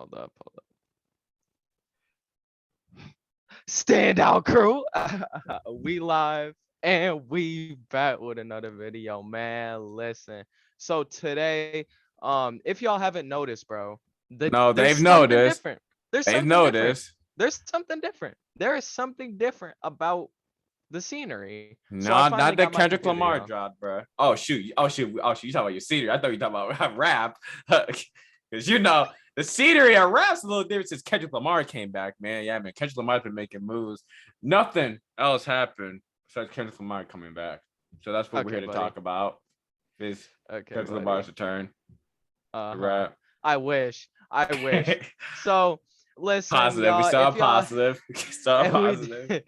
Hold up. Standout crew. We live and we back with another video, man. Listen. So today, if y'all haven't noticed, bro, No, there's they've something noticed. different. There's They've something different. noticed. There's something different. There is something different about the scenery. So I No, finally not the got my Kendrick computer, Lamar y'all. drop, bro. Oh shoot. Oh shoot. Oh shoot. You talking about your scenery? I thought you talking about rap. Because the scenery at rap's a little different since Kendrick Lamar came back, man. Yeah, man. Kendrick Lamar's been making moves. Nothing else happened besides Kendrick Lamar coming back. So that's what we're here to talk about. Is Kendrick Lamar's return to rap. I wish. So listen, Positive. y'all. We start If y'all positive.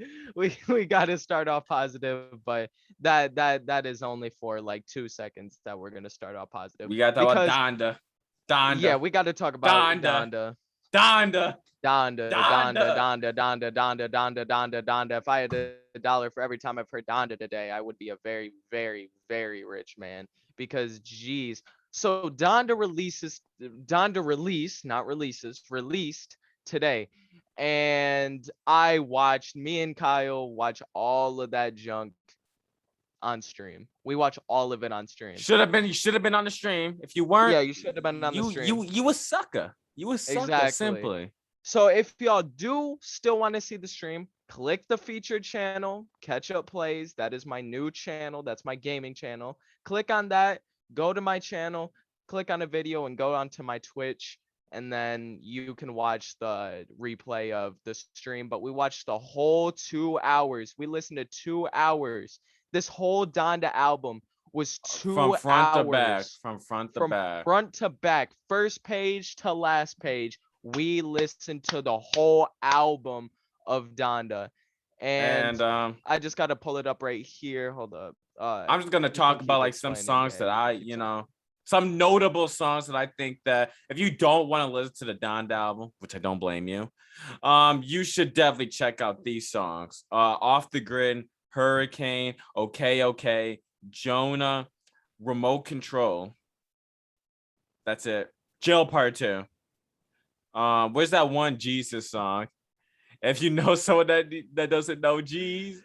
we got to start off positive, but that is only for like 2 seconds that we're gonna start off positive. We gotta talk about Donda. Yeah, we got to talk about Donda. Donda. If I had $1 for every time I've heard Donda today, I would be a very, very, very rich man. Because geez, so Donda released today, and me and Kyle watch all of that junk on stream. We watch all of it on stream. You should have been on the stream. If you weren't, yeah, you should have been on the stream. You a sucker. You a sucker, Exactly. simply. So if y'all do still want to see the stream, click the featured channel, Catch Up Plays. That is my new channel. That's my gaming channel. Click on that. Go to my channel, click on a video, and go onto my Twitch. And then you can watch the replay of the stream. But we watched the whole 2 hours. We listened to 2 hours. This whole Donda album was 2 hours. From front to back. First page to last page. We listened to the whole album of Donda. And I just got to pull it up right here. Hold up. I'm just going to talk about like some songs that some notable songs that I think that if you don't want to listen to the Donda album, which I don't blame you, you should definitely check out these songs. Off the Grid, Hurricane, Okay, Jonah, Remote Control. That's it. Jail Part 2. Where's that one Jesus song? If you know someone that doesn't know Jesus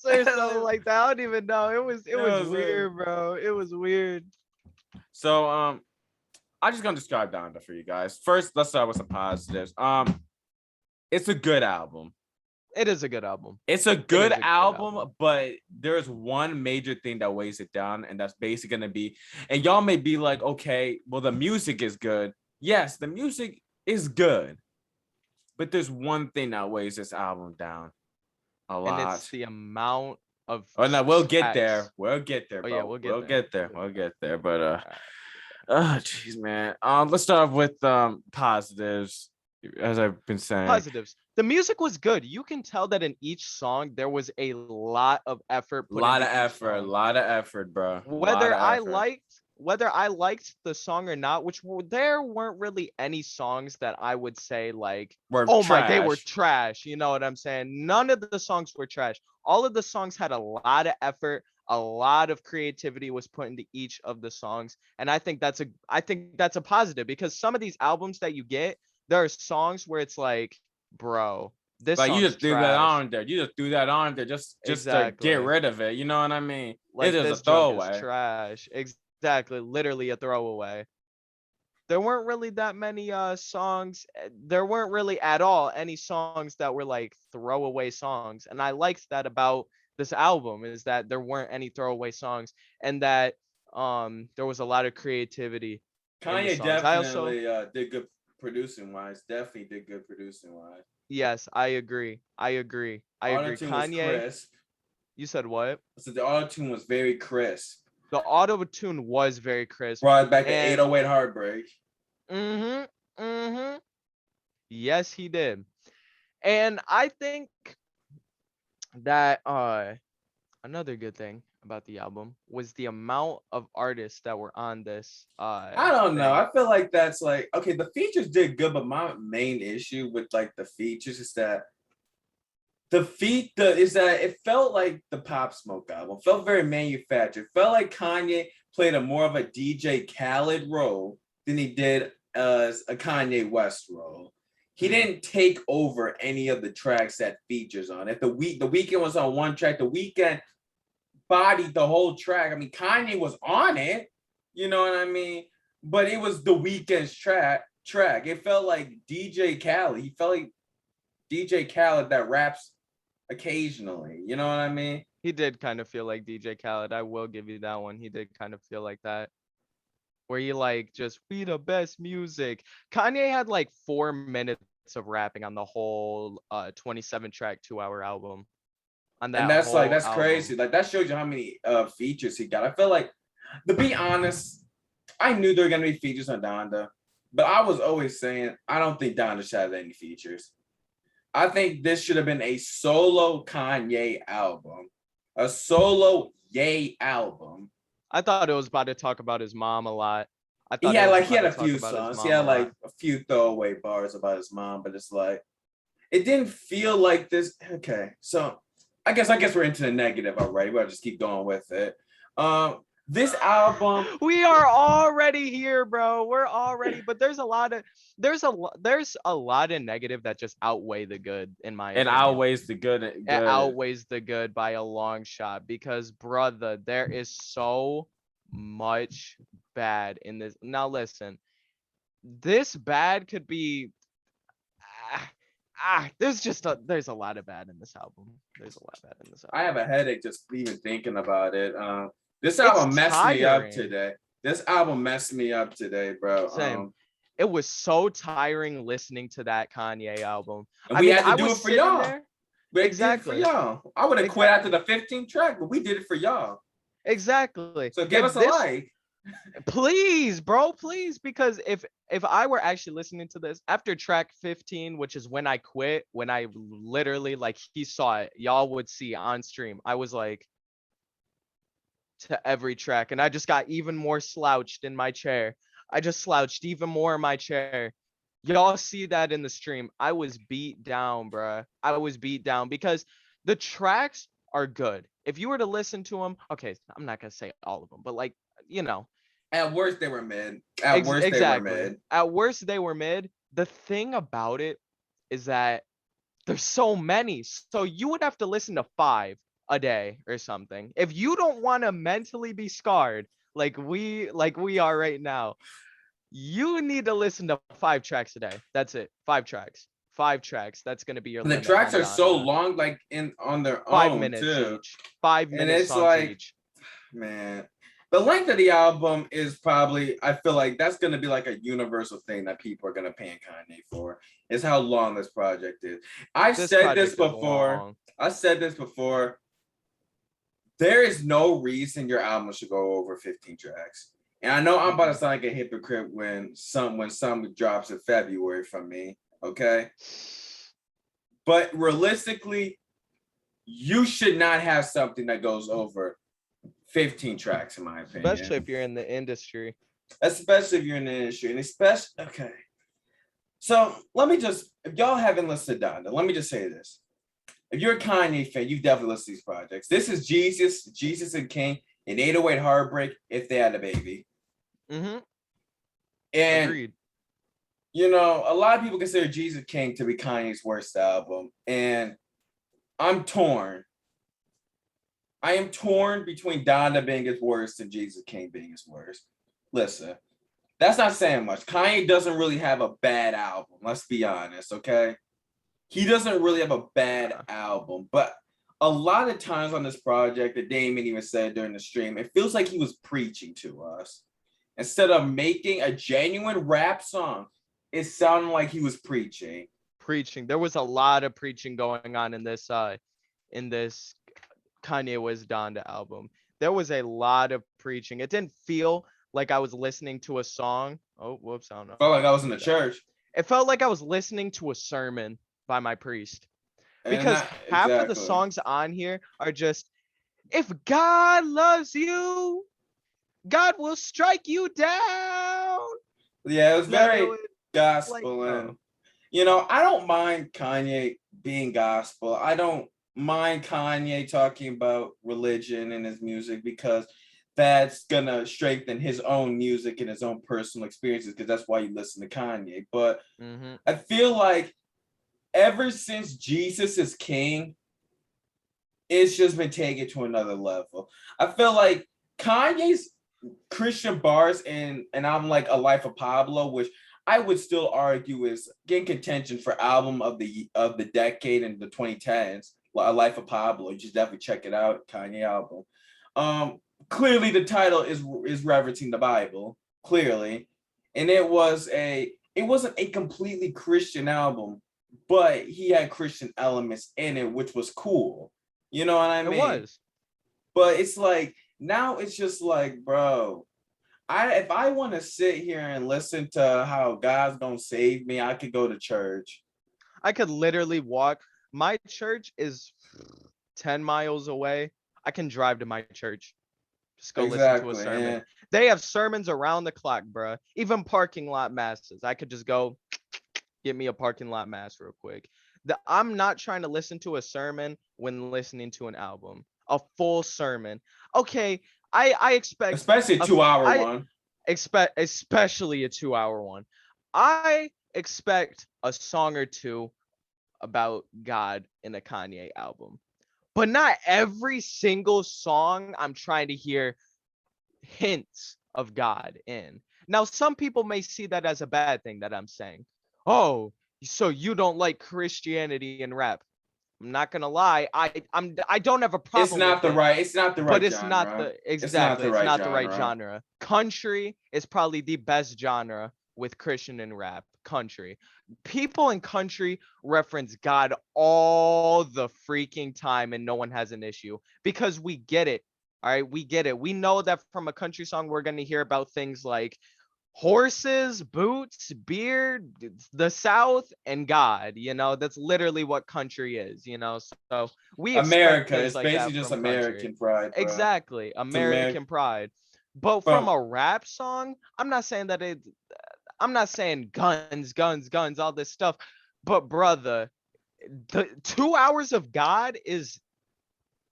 or something like that. I don't even know. It was weird, bro. It was weird. So I'm just gonna describe Donda for you guys. First, let's start with some positives. It's a good album. It is a good album. It's a good album, but there's one major thing that weighs it down, and that's basically gonna be, and y'all may be like, okay, well, the music is good. Yes, the music is good. But there's one thing that weighs this album down a lot. And it's the amount of no, we'll get there. We'll get there, bro. Yeah, We'll get there. But jeez, man. Let's start with positives, as I've been saying. Positives. The music was good. You can tell that in each song there was a lot of effort. A lot of effort, bro. Whether I liked the song or not, there weren't really any songs that I would say like, they were trash. You know what I'm saying? None of the songs were trash. All of the songs had a lot of effort. A lot of creativity was put into each of the songs. And I think that's a positive, because some of these albums that you get, there are songs where it's like, bro, this like you just threw that on there. You just threw that on there just to get rid of it. You know what I mean? Like, it is a throwaway. Is trash. Exactly, literally a throwaway. There weren't really that many songs. There weren't really at all any songs that were like throwaway songs, and I liked that about this album, is that there weren't any throwaway songs, and that there was a lot of creativity. Kanye definitely did good producing wise. Yes, I agree. Kanye. You said what? So the auto-tune was very crisp. The auto-tune was very crisp. Brought back the 808 Heartbreak. Yes, he did. And I think that another good thing about the album was the amount of artists that were on this. I don't know. I feel like that's like, okay, the features did good, but my main issue with like the features is that it felt like the Pop Smoke album. It felt very manufactured. It felt like Kanye played a more of a DJ Khaled role than he did as a Kanye West role. He didn't take over any of the tracks that features on it. The Weeknd was on one track. The Weeknd bodied the whole track. I mean, Kanye was on it, you know what I mean? But it was the Weeknd's track. It felt like DJ Khaled. He felt like DJ Khaled that raps occasionally. You know what I mean? He did kind of feel like DJ Khaled. I will give you that one. He did kind of feel like that. Where you like just we the best music. Kanye had like 4 minutes of rapping on the whole 27 track 2-hour album. On that And that's whole that's album. crazy. Like that shows you how many features he got. I feel like, to be honest, I knew there were gonna be features on Donda, but I was always saying I don't think Donda should have any features. I think this should have been a solo Kanye album, a solo Ye album. I thought it was about to talk about his mom a lot. I thought he had a few songs. He had like a few throwaway bars about his mom, but it's like it didn't feel like this. Okay, so I guess we're into the negative already. We'll just keep going with it. This album, we are already here, bro. We're already, but there's a lot of negative that just outweigh the good in my opinion. Outweighs the good. It outweighs the good by a long shot because brother, there is so much bad in this. Now listen, this bad could be there's a lot of bad in this album. There's a lot of bad in this album. I have a headache just even thinking about it. This album messed me up today. Bro. Same. It was so tiring listening to that Kanye album. And we had to do it for y'all. Exactly. For y'all. I would have quit after the 15th track, but we did it for y'all. Exactly. So give us a like. Please, bro, please. Because if I were actually listening to this after track 15, which is when I quit, when I literally like he saw it, y'all would see on stream. I was like to every track, and I just got even more slouched in my chair. I just slouched even more in my chair. Y'all see that in the stream. I was beat down, bruh. I was beat down because the tracks are good. If you were to listen to them, okay, I'm not gonna say all of them, but like, you know, at worst they were mid. They were mid. At worst they were mid. The thing about it is that there's so many, so you would have to listen to 5 a day or something. If you don't want to mentally be scarred like we are right now, you need to listen to 5 tracks a day. That's it. 5 tracks. 5 tracks. That's gonna be your. The tracks are so long, like on their 5 own minutes too. Each. 5 minutes. And it's like, each. Man, the length of the album is probably. I feel like that's gonna be like a universal thing that people are gonna pan Kanye for. Is how long this project is. I've said this before. There is no reason your album should go over 15 tracks. And I know I'm about to sound like a hypocrite when some drops in February from me, okay? But realistically, you should not have something that goes over 15 tracks, in my opinion. Especially if you're in the industry. And especially, okay. So let me just, if y'all haven't listened to Donda, let me just say this. If you're a Kanye fan, you've definitely listened to these projects. This is Jesus and King, and 808 Heartbreak if they had a baby. Mm-hmm. And, agreed. You know, a lot of people consider Jesus King to be Kanye's worst album. And I'm torn. I am torn between Donda being his worst and Jesus King being his worst. Listen, that's not saying much. Kanye doesn't really have a bad album. Let's be honest, okay? He doesn't really have a bad album, but a lot of times on this project, that Damien even said during the stream, it feels like he was preaching to us. Instead of making a genuine rap song, it sounded like he was preaching. There was a lot of preaching going on in this Kanye West Donda album. There was a lot of preaching. It didn't feel like I was listening to a song. Oh, whoops, I don't know. Felt like I was in the church. It felt like I was listening to a sermon by my priest. Because half of the songs on here are just, if God loves you, God will strike you down. Yeah, it was very gospel. And, you know, I don't mind Kanye being gospel. I don't mind Kanye talking about religion in his music because that's gonna strengthen his own music and his own personal experiences, because that's why you listen to Kanye. But I feel like ever since Jesus is King, it's just been taken to another level. I feel like Kanye's Christian bars in an album like A Life of Pablo, which I would still argue is in contention for album of the decade in the 2010s. A Life of Pablo, you should definitely check it out, Kanye album. Clearly the title is referencing the Bible, clearly, and it wasn't a completely Christian album, but he had Christian elements in it, which was cool. You know what I mean? It was. But it's like now it's just like, bro, if I want to sit here and listen to how God's gonna save me, I could go to church. I could literally walk. My church is 10 miles away. I can drive to my church. Just go listen to a sermon. Yeah. They have sermons around the clock, bro. Even parking lot masses. I could just go get me a parking lot mass real quick. I'm not trying to listen to a sermon when listening to an album. A full sermon. Okay, I expect, especially a 2-hour one. Especially a 2-hour one. I expect a song or two about God in a Kanye album, but not every single song I'm trying to hear hints of God in. Now, some people may see that as a bad thing that I'm saying. Oh, so you don't like Christianity and rap? I'm not gonna lie. I don't have a problem. It's not the right. It's not the right. But it's genre. Not the exactly. It's not the right genre. Country is probably the best genre with Christian and rap. Country. People in country reference God all the freaking time, and no one has an issue because we get it. All right, we get it. We know that from a country song, we're gonna hear about things like horses, boots, beer, the South, and God. You know, that's literally what country is. You know, so we America. It's like basically just American pride. Bro. Exactly, American pride. But from a rap song, I'm not saying that it. I'm not saying guns, all this stuff. But brother, the 2 hours of God is.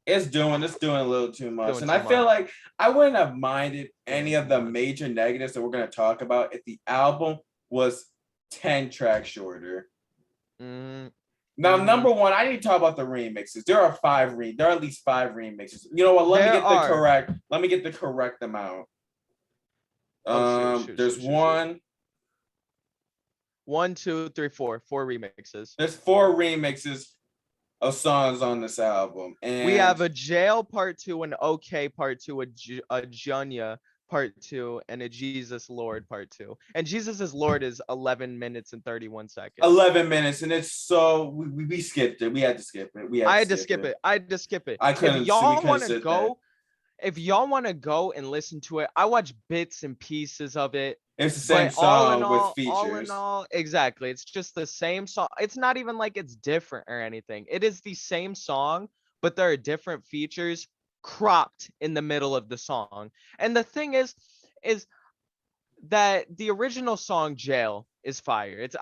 It's doing a little too much. And I feel like I wouldn't have minded any of the major negatives that we're going to talk about if the album was 10 tracks shorter. Now, number one, I need to talk about the remixes. There are at least 5 remixes. You know what? Let me get the correct amount. There's 1, 2, 3, 4 remixes. There's 4 remixes of songs on this album, and we have a Jail Part 2, an OK Part 2, a Junya Part 2, and a Jesus Lord Part 2. And Jesus is Lord is 11 minutes and 31 seconds. 11 minutes, and it's so we skipped it. We had to skip it. I had to skip it. I couldn't. If y'all want to go, and listen to it, I watch bits and pieces of it. It's the same song with features. All in all, exactly. It's just the same song. It's not even like it's different or anything. It is the same song, but there are different features cropped in the middle of the song. And the thing is that the original song Jail is fire. It's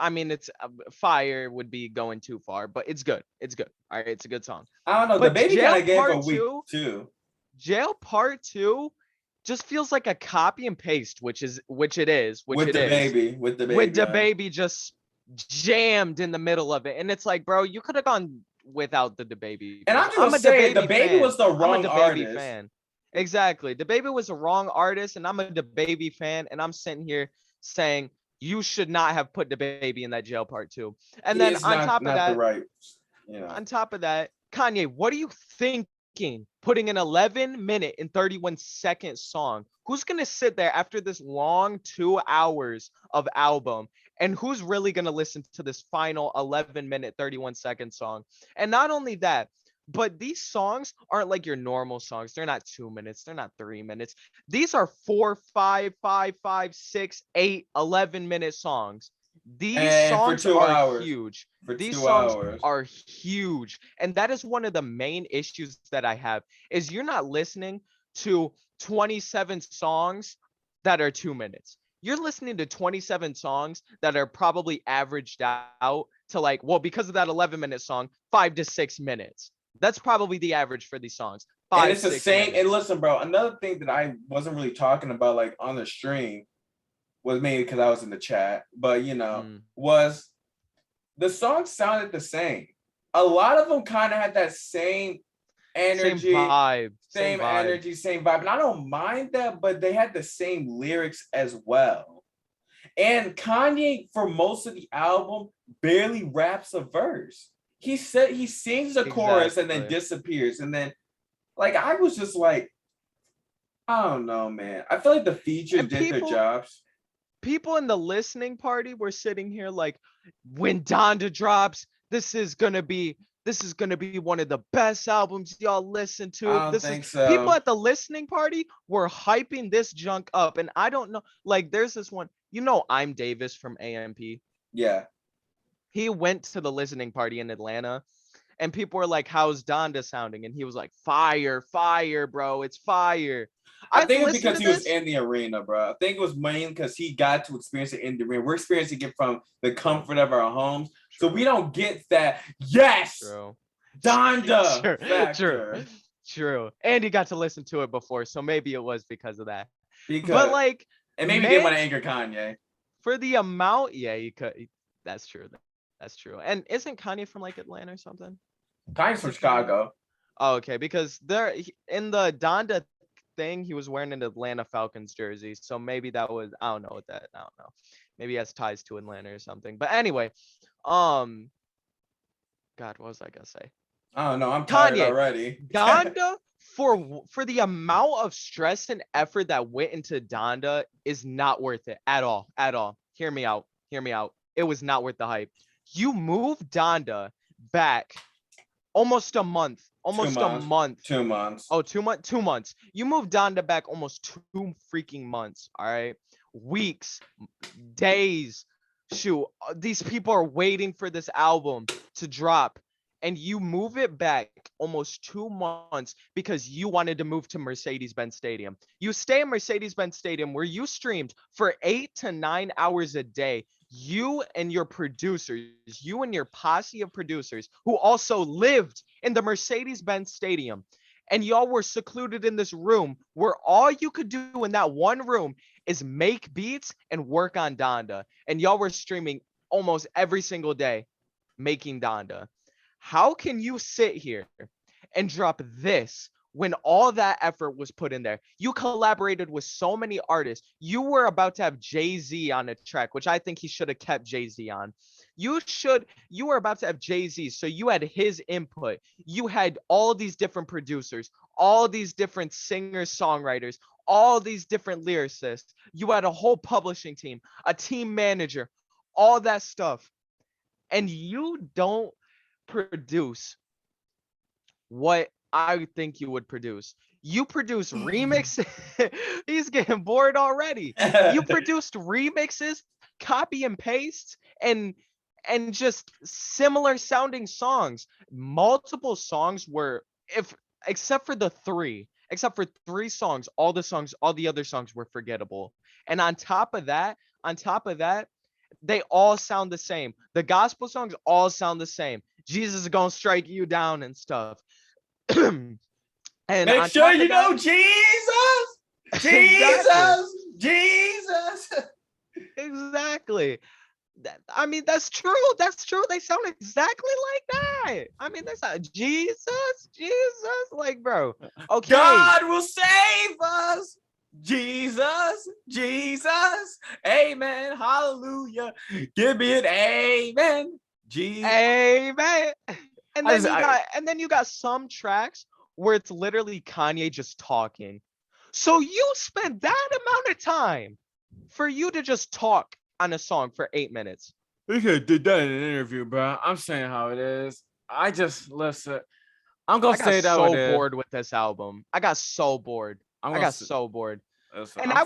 fire would be going too far, but it's good. It's good. All right, it's a good song. I don't know. But the baby kind of gave a week too. Jail Part 2 just feels like a copy and paste, which it is. With the baby just jammed in the middle of it, and it's like, bro, you could have gone without the baby. And I'm just saying, the baby was the wrong artist. Fan. Exactly, the baby was the wrong artist, and I'm a DaBaby fan, and I'm sitting here saying you should not have put DaBaby in that Jail Part 2. And then on top of that, Kanye, what do you think? Putting an 11-minute and 31-second song. Who's gonna sit there after this long 2 hours of album, and who's really gonna listen to this final 11-minute 31-second song? And not only that, but these songs aren't like your normal songs. They're not 2 minutes. They're not 3 minutes. These are 4, 5, 6, 8, 11-minute songs. These songs are huge. These songs are huge. And that is one of the main issues that I have is you're not listening to 27 songs that are 2 minutes. You're listening to 27 songs that are probably averaged out to because of that 11-minute song, 5 to 6 minutes. That's probably the average for these songs. And it's the 6 same. minutes. And listen, bro, another thing that I wasn't really talking about like on the stream was maybe because I was in the chat, but was the songs sounded the same. A lot of them kind of had that same energy, same energy, same vibe. And I don't mind that, but they had the same lyrics as well. And Kanye, for most of the album, barely raps a verse. He sings a chorus and then disappears. And then, like, I was just like, I don't know, man. I feel like the features did their jobs. People in the listening party were sitting here like, when Donda drops, this is gonna be one of the best albums y'all listen to. I don't think so. People at the listening party were hyping this junk up, and I don't know. Like, there's this one, I'm Davis from AMP. Yeah. He went to the listening party in Atlanta, and people were like, "How's Donda sounding?" And he was like, "Fire, fire, bro, it's fire." I think it's because he was in the arena, bro. I think it was mainly because he got to experience it in the arena. We're experiencing it from the comfort of our homes. True. So we don't get that, yes, True. Donda factor. True. And he got to listen to it before, so maybe it was because of that. But like, and maybe he didn't want to anger Kanye. For the amount, yeah, you could. That's true. That's true. And isn't Kanye from like Atlanta or something? Kanye's from Chicago. Oh, okay, because in the Donda thing, he was wearing an Atlanta Falcons jersey, so maybe that was, I don't know. Maybe he has ties to Atlanta or something. But anyway, God, what was I gonna say? I don't know. I'm tired already. Donda, for the amount of stress and effort that went into Donda, is not worth it at all. Hear me out. It was not worth the hype. You moved Donda back almost a month. 2 months. Oh, 2 months. 2 months. You moved Donda back almost 2 freaking months. All right. Weeks, days. Shoot, these people are waiting for this album to drop, and you move it back almost 2 months because you wanted to move to Mercedes-Benz Stadium. You stay in Mercedes-Benz Stadium where you streamed for 8 to 9 hours a day. You and your producers, you and your posse of producers who also lived in the Mercedes-Benz Stadium, and y'all were secluded in this room where all you could do in that one room is make beats and work on Donda. And y'all were streaming almost every single day making Donda. How can you sit here and drop this when all that effort was put in there? You collaborated with so many artists. You were about to have Jay-Z on a track, which I think he should have kept Jay-Z on. You were about to have Jay-Z, so you had his input. You had all these different producers, all these different singers, songwriters, all these different lyricists. You had a whole publishing team, a team manager, all that stuff. And you don't produce what I think you would produce. You produce remixes. He's getting bored already. You produced remixes, copy and paste, and just similar sounding songs. Multiple songs were, except for 3 songs, all the other songs were forgettable. And on top of that, they all sound the same. The gospel songs all sound the same. Jesus is gonna strike you down and stuff. And make sure you know Jesus. Exactly. I mean, that's true. They sound exactly like that. I mean, that's not Jesus. Like, bro. Okay. God will save us. Jesus. Amen. Hallelujah. Give me an amen. Jesus. Amen. And then you got some tracks where it's literally Kanye just talking. So you spent that amount of time for you to just talk on a song for 8 minutes. We could have did that in an interview, bro. I'm saying how it is. I just listen. I'm gonna say that. I got so bored with this album. I got so bored. And I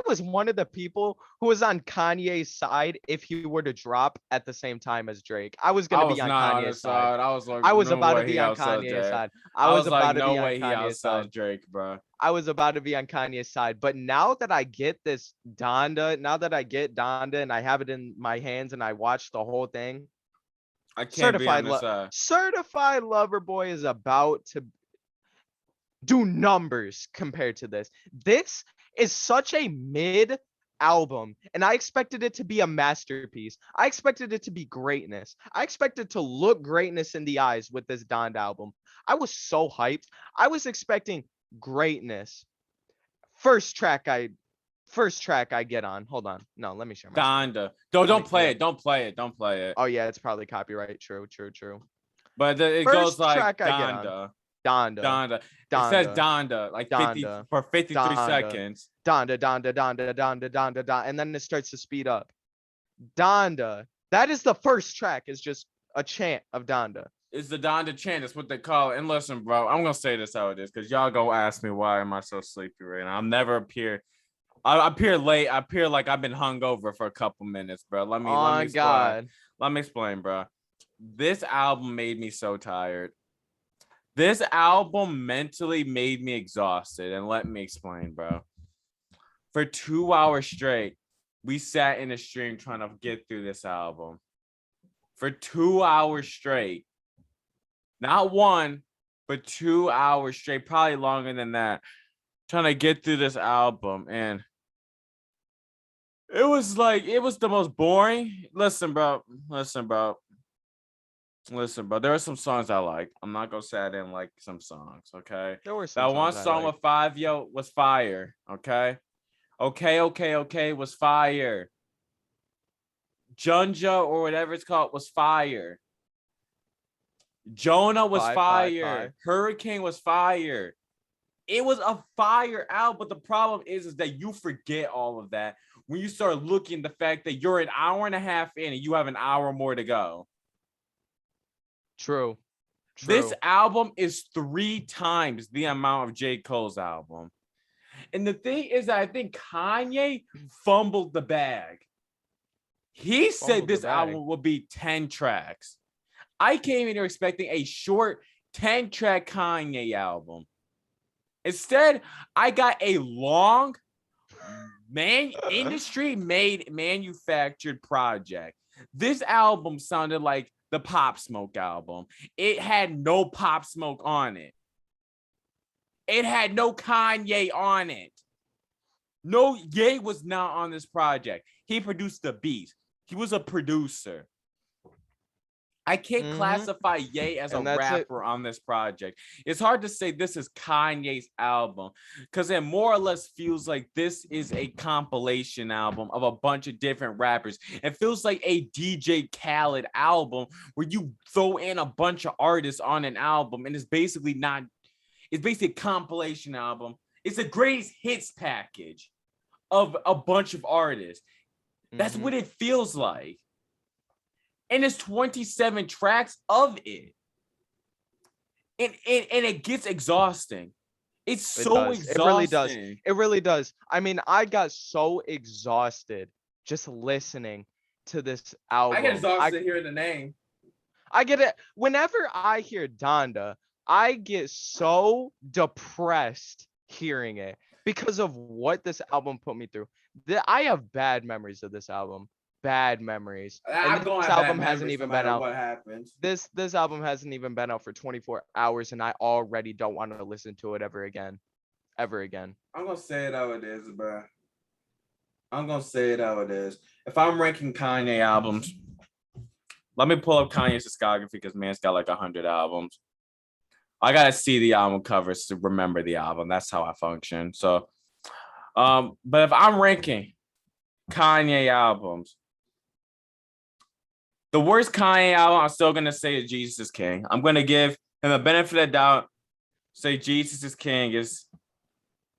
was one of the people who was on Kanye's side if he were to drop at the same time as Drake. I was gonna be on Kanye's side. I was like, I was about to be on Kanye's side. I was about to be on Kanye's side. Drake, bro. I was about to be on Kanye's side, but now that I get this Donda, and I have it in my hands and I watched the whole thing, I can't be on this side. Certified Lover Boy is about to. do numbers compared to this. This is such a mid album, and I expected it to be a masterpiece. I expected it to be greatness. I expected to look greatness in the eyes with this Donda album. I was so hyped. I was expecting greatness. First track I get on. Hold on. No, let me share my screen. Donda. Don't play it. Don't play it. Don't play it. Oh yeah, it's probably copyright. True. But it First goes like track I get on. Donda. It says Donda. Donda like 50 Donda. for 53 Donda. seconds. Donda, and then it starts to speed up. Donda. That is the first track. Is just a chant of Donda. It's the Donda chant. That's what they call it. And listen, bro, I'm gonna say this how it is because y'all gonna ask me why am I so sleepy right now. I'm never appear. I appear late. I appear like I've been hungover for a couple minutes, bro. Let me explain. Let me explain, bro. This album made me so tired. This album mentally made me exhausted. And let me explain, bro. For 2 hours straight, we sat in a stream trying to get through this album. For 2 hours straight. Not one, but 2 hours straight. Probably longer than that. Trying to get through this album. And it was the most boring. Listen, bro. There are some songs I like. I'm not gonna say I didn't like some songs, okay? There were some that one songs song with 5 Yo was fire, okay? Okay was fire. Junja or whatever it's called was fire. Jonah was fire. Hurricane was fire. It was a fire album, but the problem is that you forget all of that when you start looking the fact that you're an hour and a half in and you have an hour more to go. True. This album is 3 times the amount of J. Cole's album. And the thing is that I think Kanye fumbled the bag. He said this album will be 10 tracks. I came in here expecting a short 10-track Kanye album. Instead, I got a long industry-made manufactured project. This album sounded like the Pop Smoke album. It had no Pop Smoke on it. It had no Kanye on it. No, Ye was not on this project. He produced the beats. He was a producer. I can't classify Ye as a rapper on this project. It's hard to say this is Kanye's album because it more or less feels like this is a compilation album of a bunch of different rappers. It feels like a DJ Khaled album where you throw in a bunch of artists on an album and it's basically a compilation album. It's a greatest hits package of a bunch of artists. That's what it feels like. And it's 27 tracks of it. And it gets exhausting. It's so exhausting. It really does. I mean, I got so exhausted just listening to this album. I get exhausted hearing the name. I get it. Whenever I hear Donda, I get so depressed hearing it because of what this album put me through. I have bad memories of this album. Bad memories. And this album hasn't even been out. What happens? This album hasn't even been out for 24 hours, and I already don't want to listen to it ever again. I'm gonna say it how it is, bro. If I'm ranking Kanye albums, let me pull up Kanye's discography because man's got like 100 albums. I gotta see the album covers to remember the album. That's how I function. So, but if I'm ranking Kanye albums, the worst Kanye album, I'm still gonna say is Jesus is King. I'm gonna give him the benefit of the doubt. Say Jesus is King is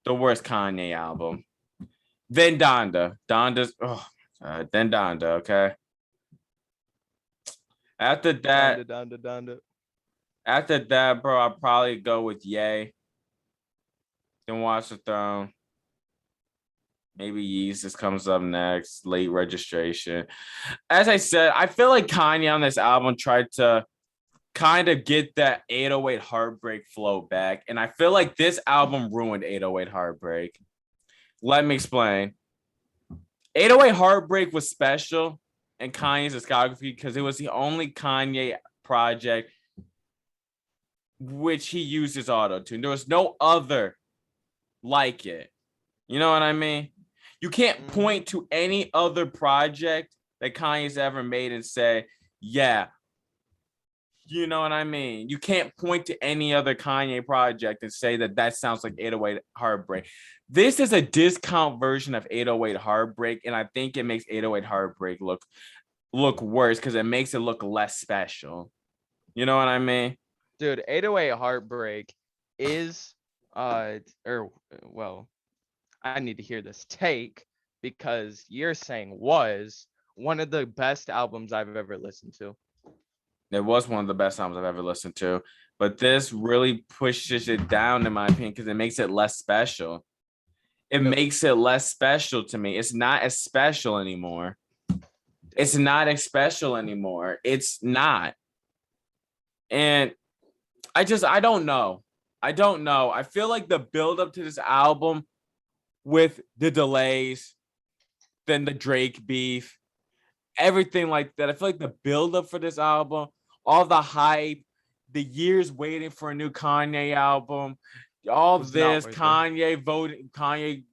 the worst Kanye album. Then Donda. Then Donda. Okay. After that, Donda. After that, bro, I'll probably go with Ye. Then Watch the Throne. Maybe Yeezus comes up next. Late Registration. As I said, I feel like Kanye on this album tried to kind of get that 808 Heartbreak flow back. And I feel like this album ruined 808 Heartbreak. Let me explain. 808 Heartbreak was special in Kanye's discography because it was the only Kanye project which he uses auto-tune. There was no other like it. You know what I mean? You can't point to any other project that Kanye's ever made and say, yeah, you know what I mean? You can't point to any other Kanye project and say that that sounds like 808 Heartbreak. This is a discount version of 808 Heartbreak, and I think it makes 808 Heartbreak look worse because it makes it look less special. You know what I mean? Dude, 808 Heartbreak is well, I need to hear this take because you're saying was one of the best albums I've ever listened to. It was one of the best albums I've ever listened to, but this really pushes it down, in my opinion, because it makes it less special. It makes it less special to me. It's not as special anymore. It's not as special anymore. It's not. And I don't know. I don't know. I feel like the buildup to this album with the delays, then the Drake beef, everything like that. I feel like the buildup for this album, all the hype, the years waiting for a new Kanye album, all this, Kanye voting, Kanye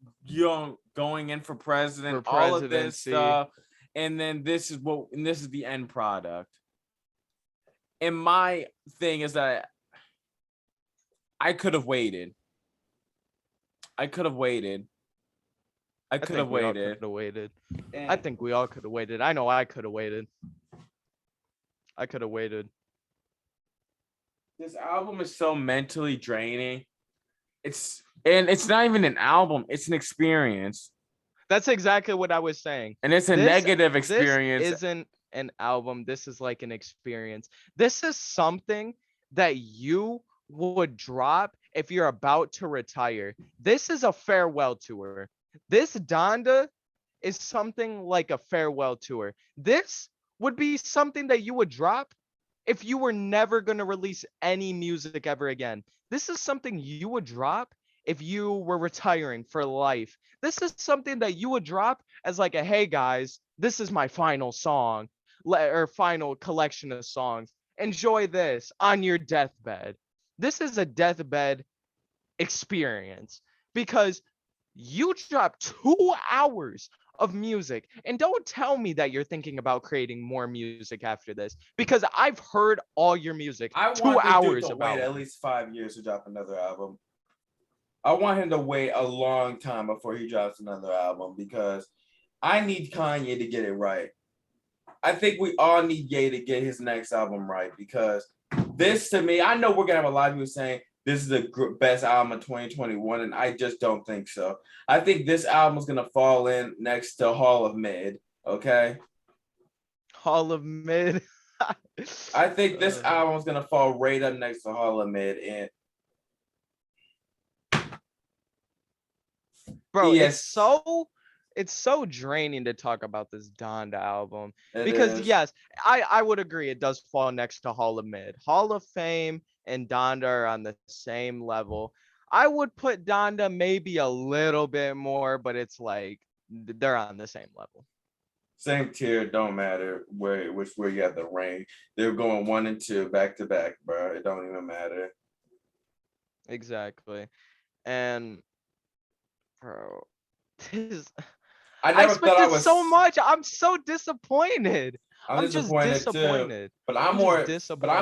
going in for president, all of this stuff. And then this is the end product. And my thing is that I could have waited. I think we all could have waited. I know I could have waited. This album is so mentally draining. It's not even an album. It's an experience. That's exactly what I was saying. And it's a negative experience. This isn't an album. This is like an experience. This is something that you would drop if you're about to retire. This is a farewell tour. This Donda is something like a farewell tour. This would be something that you would drop if you were never going to release any music ever again. This is something you would drop if you were retiring for life. This is something that you would drop as like a, hey guys, this is my final song or final collection of songs. Enjoy this on your deathbed. This is a deathbed experience because you dropped 2 hours of music, and don't tell me that you're thinking about creating more music after this because I've heard all your music. I want 2 hours to wait at least 5 years to drop another album. I want him to wait a long time before he drops another album because I need Kanye to get it right. I think we all need Ye to get his next album right because this, to me, I know we're gonna have a lot of people saying this is the best album of 2021, and I just don't think so. I think this album is gonna fall in next to Hall of Mid. Okay. Hall of Mid. I think this album is gonna fall right up next to Hall of Mid, and bro, it's so draining to talk about this Donda album because yes, I would agree it does fall next to Hall of Mid. Hall of Fame and Donda are on the same level. I would put Donda maybe a little bit more, but it's like they're on the same level. Same tier, don't matter where you have the rank. They're going 1 and 2 back to back, bro. It don't even matter. Exactly. And bro, I expected so much. I'm so disappointed. I'm just disappointed too. But I'm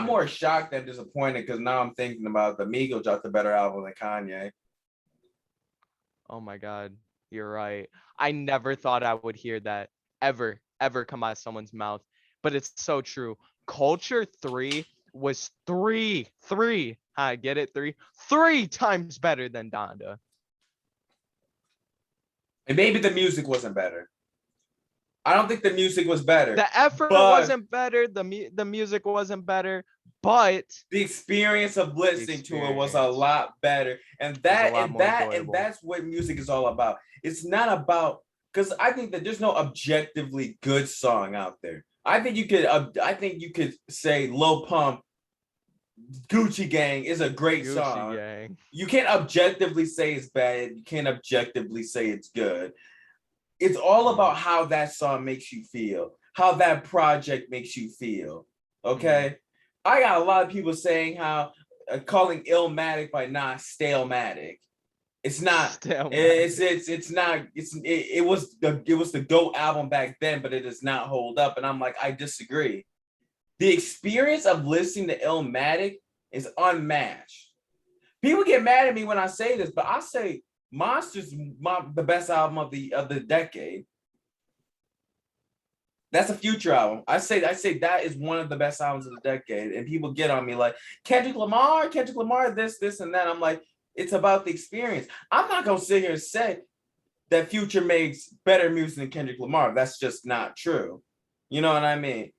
more shocked than disappointed because now I'm thinking about the Migos dropped a better album than Kanye. Oh my God, you're right. I never thought I would hear that ever come out of someone's mouth, but it's so true. Culture 3 was three. I get it, 3 times better than Donda. And maybe the music wasn't better. I don't think the music was better. The effort wasn't better. The music wasn't better, but the experience of listening to it was a lot better. And that's what music is all about. It's not about, because I think that there's no objectively good song out there. I think you could say Lil Pump, Gucci Gang is a great song. Gang. You can't objectively say it's bad. You can't objectively say it's good. It's all about how that song makes you feel, how that project makes you feel. Okay. I got a lot of people saying how calling Illmatic by not Stalematic. It's not. Still, It's not. It was the GOAT album back then, but it does not hold up. And I'm like, I disagree. The experience of listening to Illmatic is unmatched. People get mad at me when I say this, but I say Monster's the best album of the decade. That's a Future album. I say that is one of the best albums of the decade, and people get on me like Kendrick Lamar, this, and that. I'm like, it's about the experience. I'm not gonna sit here and say that Future makes better music than Kendrick Lamar. That's just not true. You know what I mean?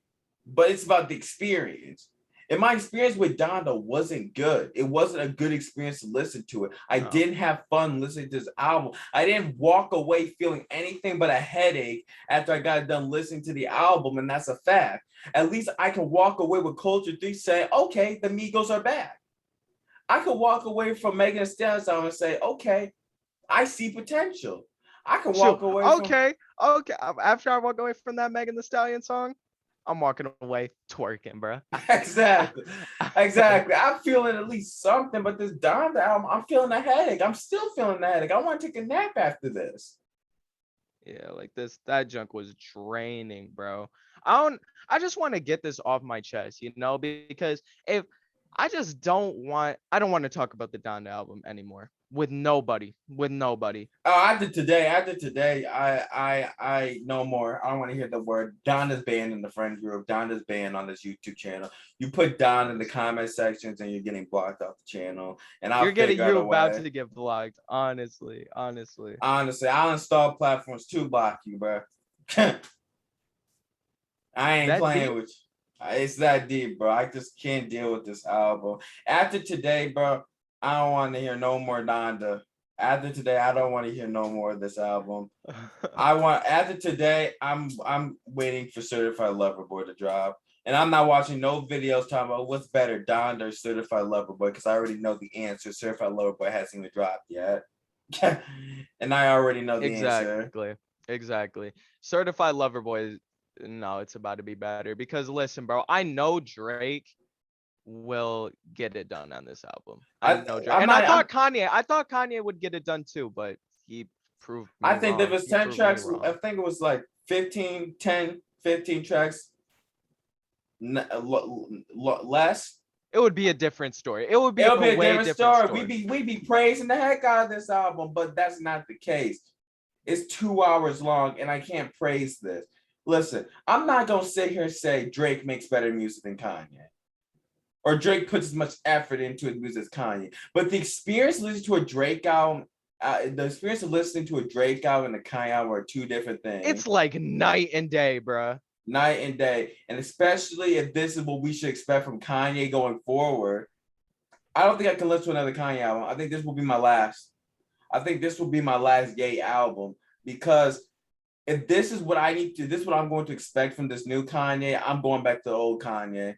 But it's about the experience. And my experience with Donda wasn't good. It wasn't a good experience to listen to it. I didn't have fun listening to this album. I didn't walk away feeling anything but a headache after I got done listening to the album, and that's a fact. At least I can walk away with Culture 3 saying, okay, the Migos are back. I could walk away from Megan Thee Stallion's album and say, okay, I see potential. I can walk away from... Okay. After I walk away from that Megan Thee Stallion song, I'm walking away twerking, bro. Exactly. I'm feeling at least something, but this Donda album, I'm feeling a headache. I'm still feeling a headache. I want to take a nap after this. Yeah, like that junk was draining, bro. I just want to get this off my chest, because if I don't want to talk about the Donda album anymore with nobody. Oh, I did today. I no more. I don't want to hear the word. Donda's banned in the friend group. Donda's banned on this YouTube channel. You put Don in the comment sections and you're getting blocked off the channel. And you're about to get blocked. Honestly. I'll install platforms to block you, bro. I ain't playing with you. It's that deep, bro. I just can't deal with this album. After today, bro, I don't want to hear no more Donda. After today, I don't want to hear no more of this album. After today, I'm waiting for Certified Lover Boy to drop. And I'm not watching no videos talking about what's better, Donda or Certified Lover Boy, because I already know the answer. Certified Lover Boy hasn't even dropped yet. And I already know the answer. Exactly. Certified Lover Boy, no, it's about to be better. Because listen, bro, I know Drake will get it done on this album. I thought Kanye would get it done too, but he proved me I think wrong. there was 10 tracks. I think it was like 15 tracks less. It would be a different story. It would be a different story. We be praising the heck out of this album, but that's not the case. It's 2 hours long, and I can't praise this. Listen, I'm not gonna sit here and say Drake makes better music than Kanye, or Drake puts as much effort into his music as Kanye. But the experience listening to a Drake album, and a Kanye album are two different things. It's like night and day, bro. Night and day. And especially if this is what we should expect from Kanye going forward, I don't think I can listen to another Kanye album. I think this will be my last. I think this will be my last Ye album, because if this is what this is what I'm going to expect from this new Kanye, I'm going back to old Kanye.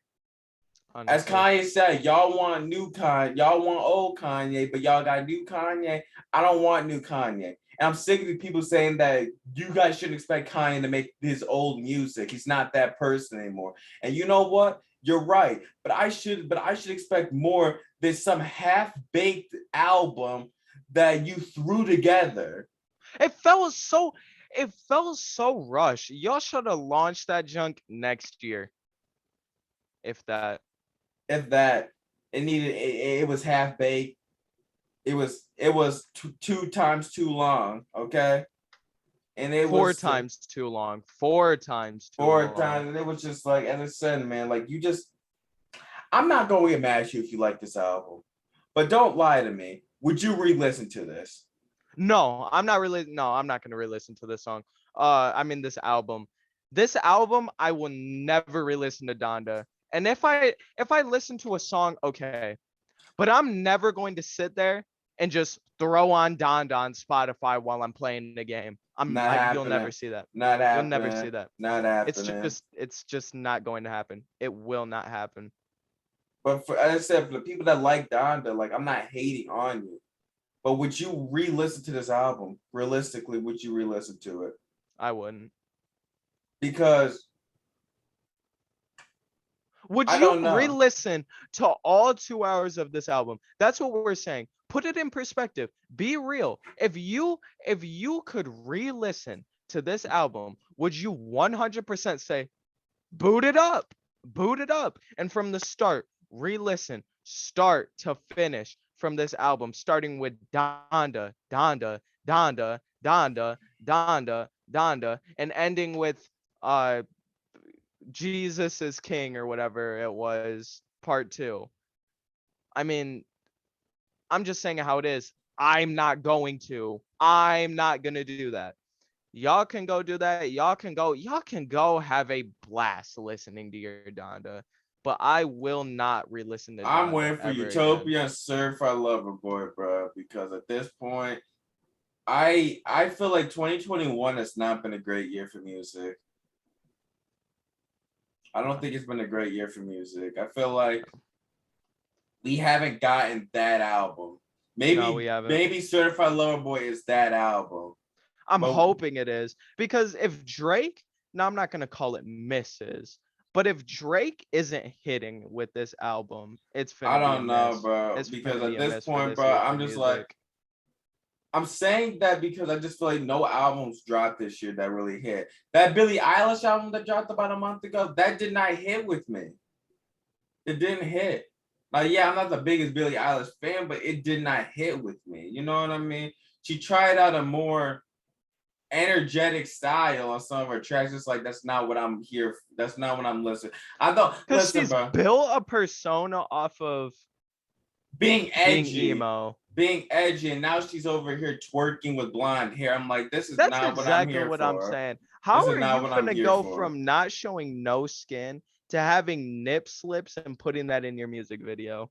Honestly. As Kanye said, y'all want new Kanye, y'all want old Kanye, but y'all got new Kanye. I don't want new Kanye. And I'm sick of the people saying that you guys shouldn't expect Kanye to make his old music. He's not that person anymore. And you know what? You're right. But I should expect more than some half-baked album that you threw together. It felt so rushed. Y'all should have launched that junk next year. If that. It was half-baked. It was two times too long, okay? And it four was times too long. Four times, and it was just like, as I said, man, like I'm not gonna get mad at you if you like this album, but don't lie to me. Would you re-listen to this? No, I'm not gonna re-listen to this song. This album. This album, I will never re-listen to Donda. And if I listen to a song, okay, but I'm never going to sit there and just throw on Donda on Spotify while I'm playing the game. You'll never see that. Not happening. You'll never see that. Not happening. It's just not going to happen. It will not happen. But as I said, for the people that like Donda, like, I'm not hating on you. But would you re-listen to this album? Realistically, would you re-listen to it? I wouldn't. Because Would I you don't know. re-listen to all 2 hours of this album? That's what we're saying. Put it in perspective. Be real. If you could re-listen to this album, would you 100% say, boot it up, boot it up, and from the start, re-listen, start to finish from this album, starting with Donda, Donda, Donda, Donda, Donda, Donda, and ending with uh Jesus is King or whatever it was, part two. I mean, I'm just saying how it is. I'm not going to. I'm not gonna do that. Y'all can go do that. Y'all can go have a blast listening to your Donda. But I will not re-listen to I'm Donda waiting for ever again. Utopia and Certified Lover Boy, bro, because at this point, I feel like 2021 has not been a great year for music. I don't think it's been a great year for music. I feel like we haven't gotten that album. No, we Maybe haven't. maybe Certified Lover Boy is that album. I'm But hoping it is because if Drake, now I'm not gonna call it misses, but if Drake isn't hitting with this album, it's I finna be a don't know, miss. bro. It's Because finna be at a this miss for point, this bro, year for I'm just like, music. I'm saying that because I just feel like no albums dropped this year that really hit. That Billie Eilish album that dropped about a month ago, that did not hit with me. It didn't hit. Like, yeah, I'm not the biggest Billie Eilish fan, but it did not hit with me. You know what I mean? She tried out a more energetic style on some of her tracks. It's like that's not what I'm here. That's not what I'm listening. I don't Cause listen, she's bro. built a persona off of Being being edgy, emo. and now she's over here twerking with blonde hair. I'm like, this is That's not what I'm exactly here what I'm for. saying. This How is are not you what I'm finna here go for. from not showing no skin to having nip slips and putting that in your music video?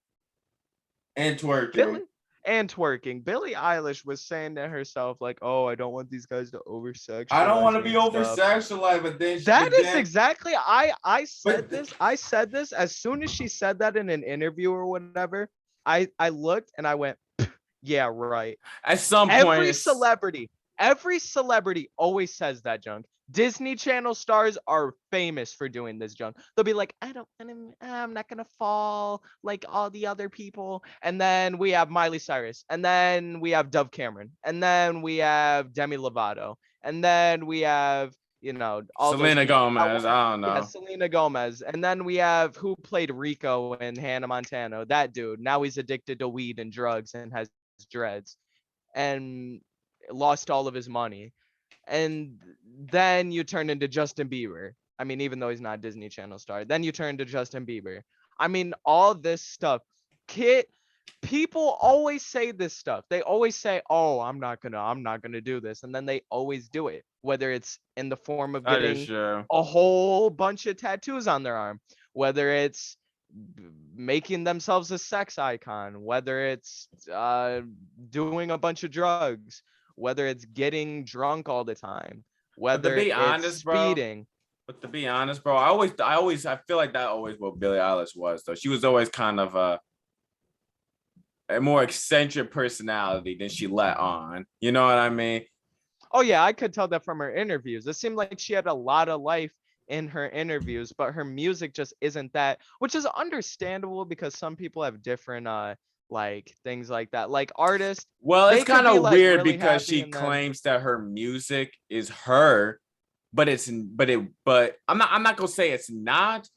And twerking. Billy and twerking. Billie Eilish was saying to herself, like, "Oh, I don't want these guys to over I don't want sexualize to me be and over stuff." sexualized, That is exactly I but said this. I said this as soon as she said that in an interview or whatever. I looked and I went, "Yeah, right." at some point, Every celebrity, every celebrity always says that junk. Disney Channel stars are famous for doing this junk. They'll be like, I'm not gonna fall like all the other people. And then we have Miley Cyrus, and then we have Dove Cameron, and then we have Demi Lovato, and then we have all those Selena people. Gomez. I don't Yeah, know. Selena Gomez, and then we have who played Rico in Hannah Montana. That dude. Now he's addicted to weed and drugs and has dreads and lost all of his money. And then you turn into Justin Bieber. I mean, even though he's not a Disney Channel star, then you turn to Justin Bieber. I mean, all this stuff. Kid, people always say this stuff. They always say, "Oh, I'm not gonna do this," and then they always do it. Whether it's in the form of That is getting true. a whole bunch of tattoos on their arm, whether it's making themselves a sex icon, whether it's doing a bunch of drugs, whether it's getting drunk all the time, But to whether be it's honest, bro. speeding. I feel like that always what Billie Eilish was though. She was always kind of a more eccentric personality than she let on. You know what I mean? Oh yeah, I could tell that from her interviews. It seemed like she had a lot of life in her interviews, but her music just isn't that, which is understandable because some people have different like things like that. Like artists, Well, it's they could kind be of like weird really because happy she and then claims that her music is her, but I'm not gonna say it's not,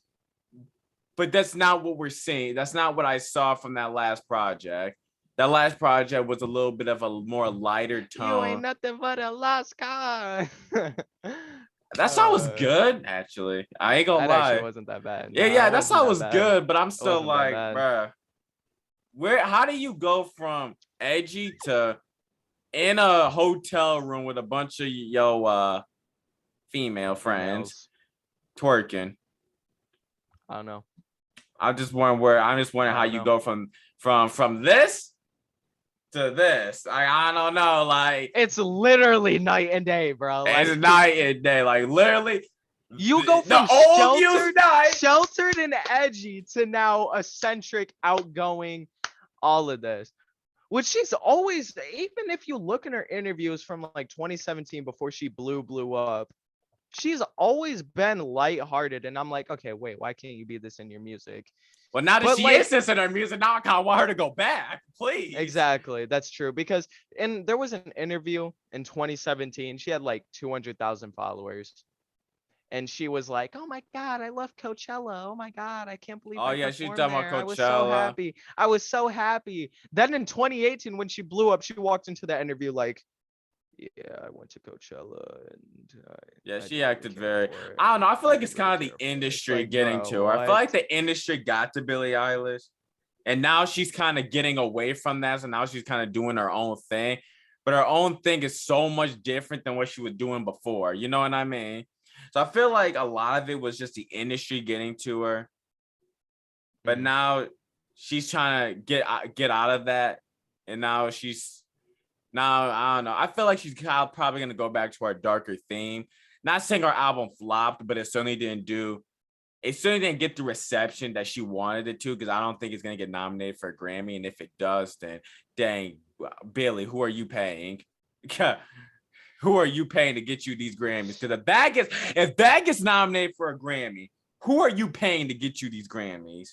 but that's not what we're seeing. That's not what I saw from that last project. That last project was a little bit of a more lighter you ain't tone. nothing but a lost car. That song was good, actually. I ain't gonna That actually lie. wasn't that bad. Yeah, Nah, it that wasn't song that was bad. good, but I'm It still wasn't that like, bad. bruh, how do you go from edgy to in a hotel room with a bunch of female friends Females. twerking? I don't know. I'm just wondering I how don't you know. go from this to this. I don't know, like It's literally night and day, bro. it's Like night and day, like literally you go the from old used night. sheltered and edgy to now eccentric, outgoing, all of this. Which she's always, even if you look in her interviews from like 2017 before she blew up, she's always been lighthearted, and I'm like, okay, wait, why can't you be this in your music? Well, now that But she like, is this in her music, now I kind of want her to go back, please. exactly, that's true. Because there was an interview in 2017. She had like 200,000 followers, and she was like, "Oh my God, I love Coachella. Oh my God, I can't believe Oh I yeah, she's performed talking about there. I was so Coachella. happy. I was so happy." Then in 2018, when she blew up, she walked into that interview like, "Yeah, I went to Coachella and Yeah, I she didn't really acted care very. for it. I don't know. I feel I like didn't it's really kind of the care for it." It's industry like, getting bro, to her. I feel what? like the industry got to Billie Eilish, and now she's kind of getting away from that. So now she's kind of doing her own thing, but her own thing is so much different than what she was doing before. You know what I mean? So I feel like a lot of it was just the industry getting to her, but Mhm. now she's trying to get out of that, and now she's now I don't know. I feel like she's probably gonna go back to our darker theme. Not saying our album flopped, but it certainly didn't do. It certainly didn't get the reception that she wanted it to, because I don't think it's gonna get nominated for a Grammy. And if it does, then dang, Billy, who are you paying? Who are you paying to get you these Grammys? Because if that gets nominated for a Grammy, who are you paying to get you these Grammys?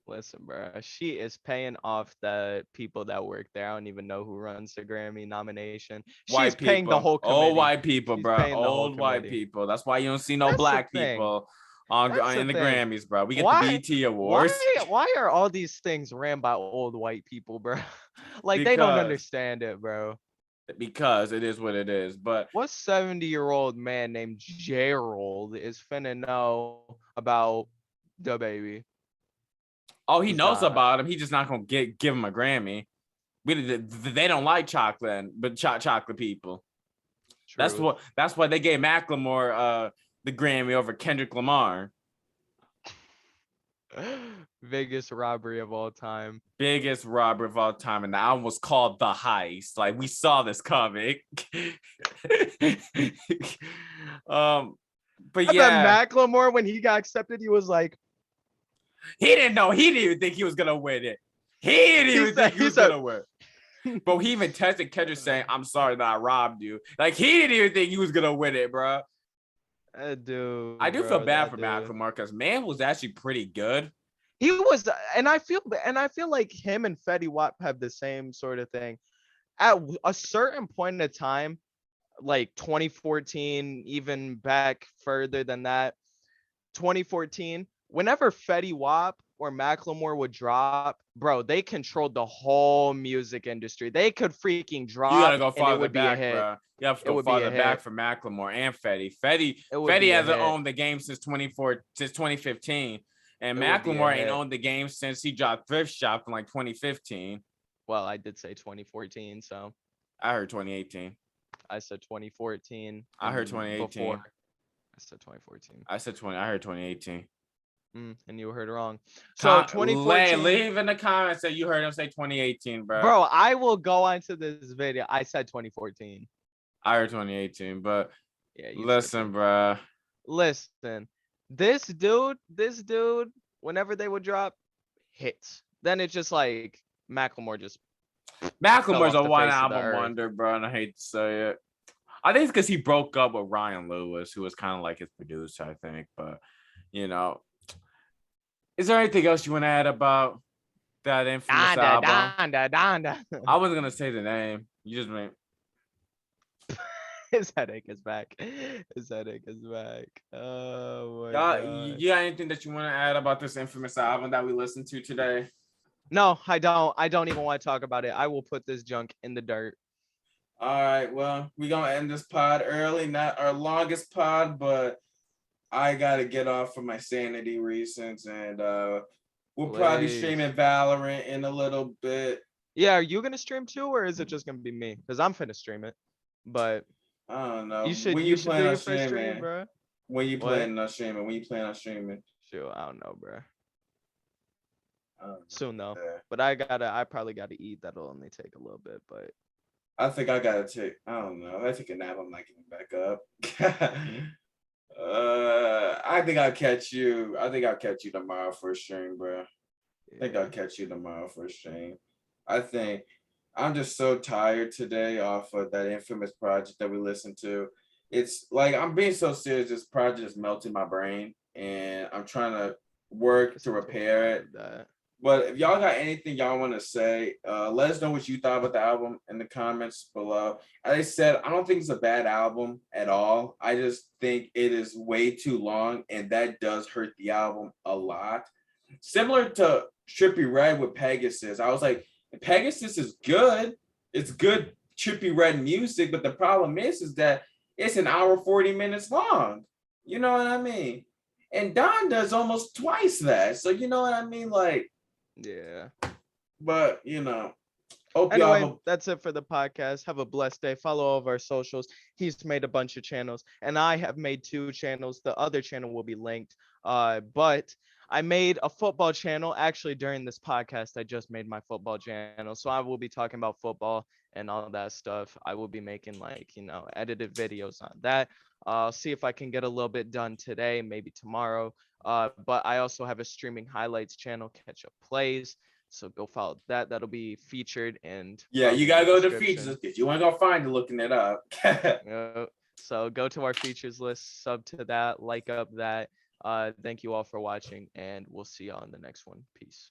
Listen, bro, she is paying off the people that work there. I don't even know who runs the Grammy nomination. She's White paying the people, whole old committee. white people, She's bro, paying the whole old white committee. people. That's why you don't see no That's the black thing. people on That's the in the thing. Grammys, bro. We get the Why? BT Why? awards Why are all these things ran by old white people, bro? Like they don't because understand it, bro. it is what it is. But What 70-year-old man named Gerald is finna know about the baby? oh, he He's knows not. about him. He's just not gonna give him a Grammy. They don't like chocolate, but chocolate people. Truth. That's why they gave Macklemore the Grammy over Kendrick Lamar. Biggest robbery of all time. Biggest robber of all time, and the album was called The Heist. Like, we saw this coming. But I bet yeah, Macklemore, when he got accepted, he was like, he didn't know. He didn't even think he was gonna win it. He didn't he even said, think he he was said, gonna win. But he even tested Kendrick saying, "I'm sorry that I robbed you." Like, he didn't even think he was gonna win it, bro. that dude, I do feel bro, bad that for dude. Macklemore because man was actually pretty good. He was, and I feel like him and Fetty Wap have the same sort of thing. At a certain point in time, like 2014, even back further than that, 2014, whenever Fetty Wap or Macklemore would drop, bro, they controlled the whole music industry. They could freaking You gotta drop go and it farther would be a back, hit. bro. You have to It go would be a farther back hit. for Macklemore and Fetty. It would Fetty be a hasn't hit. owned the game since 2015, and It would be a Macklemore ain't hit. owned the game since he dropped Thrift Shop in like 2015. Well, I did say 2014, so I heard 2018. I said 2014 I heard and before 2018. I said 2014. I said 20. I heard 2018. And you heard wrong. So 2014, Leave in the comments that you heard him say 2018, bro. bro, I will go onto this video. I said 2014. I heard 2018, but Yeah, you said listen, bro. Listen, this dude, whenever they would drop hits, then it's just like Macklemore just fell Macklemore's off a the one face of the album earth. wonder, bro, and I hate to say it. I think it's because he broke up with Ryan Lewis, who was kind of like his producer, I think. But you know, is there anything else you want to add about that infamous Donda, album? Donda, Donda. I wasn't gonna say the name. You just made. His headache is back. His headache is back. Oh my Y'all, god. you got anything that you want to add about this infamous album that we listened to today? No, I don't. I don't even want to talk about it. I will put this junk in the dirt. All right, well, we're gonna end this pod early, not our longest pod, but I gotta get off for my sanity reasons, and we'll probably be Please. streaming Valorant in a little bit. Yeah, are you gonna stream too, or is it just gonna be me? Because I'm finna stream it. But I don't know. you should When you you should do plan on your first stream, streaming? bro. When you What? planning on streaming? When you plan on streaming? Shoot, I don't know, bro. I don't know. Soon though. Yeah. But I probably gotta eat. That'll only take a little bit, but I think I gotta take. I don't know. I take a nap. I'm not getting back up. I think I'll catch you. I think I'll catch you tomorrow for a stream, bro. I think I'll catch you tomorrow for a stream. I think I'm just so tired today off of that infamous project that we listened to. it's like I'm being so serious. This project is melting my brain, and I'm trying to work to repair it. But if y'all got anything y'all want to say, let us know what you thought about the album in the comments below. As I said, I don't think it's a bad album at all. I just think it is way too long, and that does hurt the album a lot. Similar to Trippie Redd with Pegasus, I was like, Pegasus is good. It's good Trippie Redd music, but the problem is that it's an hour 40 minutes long. You know what I mean? And Donda is almost twice that. So you know what I mean? Like, yeah. But hope y'all Anyway, that's it for the podcast. Have a blessed day. Follow all of our socials. He's made a bunch of channels, and I have made 2 channels. The other channel will be linked. But I made a football channel. Actually, during this podcast, I just made my football channel. So I will be talking about football and all that stuff. I will be making edited videos on that. I'll see if I can get a little bit done today, maybe tomorrow. But I also have a streaming highlights channel, Catch Up Plays. So go follow that. That'll be featured and you gotta go to features if you want to go find it, looking it up. So go to our features list, sub to that, like up that. Thank you all for watching, and we'll see y'all in the next one. Peace.